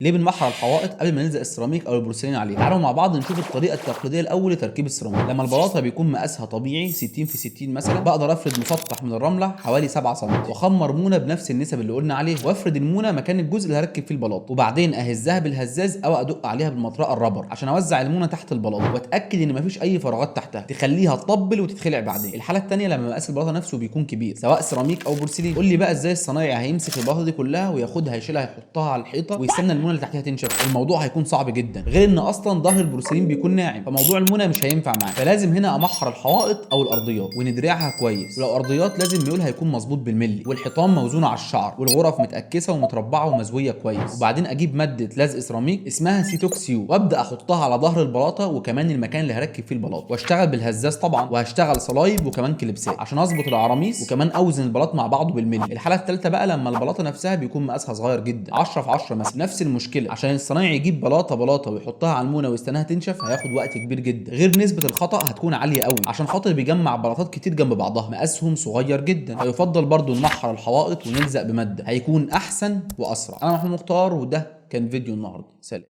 ليه بنمحر الحوائط قبل ما نلزق السيراميك او البورسلين عليها؟ تعالوا مع بعض نشوف الطريقه التقليديه الاول لتركيب السيراميك. لما البلاطه بيكون مقاسها طبيعي 60 في 60 مثلا، بقدر افرد مسطح من الرمله حوالي 7 سم واخمر مونه بنفس النسب اللي قلنا عليها، وافرد المونه مكان الجزء اللي هركب فيه البلاط، وبعدين اهزها بالهزاز او ادق عليها بالمطرقه الرابر عشان اوزع المونه تحت البلاط واتاكد ان مفيش اي فراغات تحتها تخليها تطبل وتتخلع بعدين. الحاله الثانيه لما مقاس البلاطه نفسه بيكون كبير سواء سيراميك او بورسلين. قول لي بقى ازاي الصنايعي هيمسك البلاطه دي كلها وياخدها يشيلها يحطها على الحيطه ويستنى المونه اللي تحتها تنشف؟ الموضوع هيكون صعب جدا، غير ان اصلا ظهر البروسلين بيكون ناعم، فموضوع المونه مش هينفع معاه. فلازم هنا امحر الحوائط او الارضيات وندرعها كويس، ولو ارضيات لازم ميولها يكون مظبوط بالملي، والحيطان موزونه على الشعر، والغرف متاكسه ومتربعه ومزويه كويس. وبعدين اجيب ماده لزق سيراميك اسمها سيتوكسيو وابدا احطها على ظهر البلاطه وكمان المكان اللي هركب فيه البلاط، واشتغل بالهزاز طبعا، وهشتغل صلايب وكمان كليبسات عشان اظبط العراميس وكمان اوزن البلاط مع بعضه بالملي. الحاله الثالثه بقى لما البلاطه نفسها بيكون مقاسها صغير جدا 10 في 10 مثلا، نفس المشكله، عشان الصنايعي يجيب بلاطه ويحطها على المونه ويستناها تنشف هياخد وقت كبير جدا، غير نسبه الخطا هتكون عاليه قوي عشان خاطر بيجمع بلاطات كتير جنب بعضها مقاسهم صغير جدا. فيفضل برضو نمحر الحوائط ونلزق بماده، هيكون احسن واسرع. انا محمود مختار، وده كان فيديو النهارده. سلام.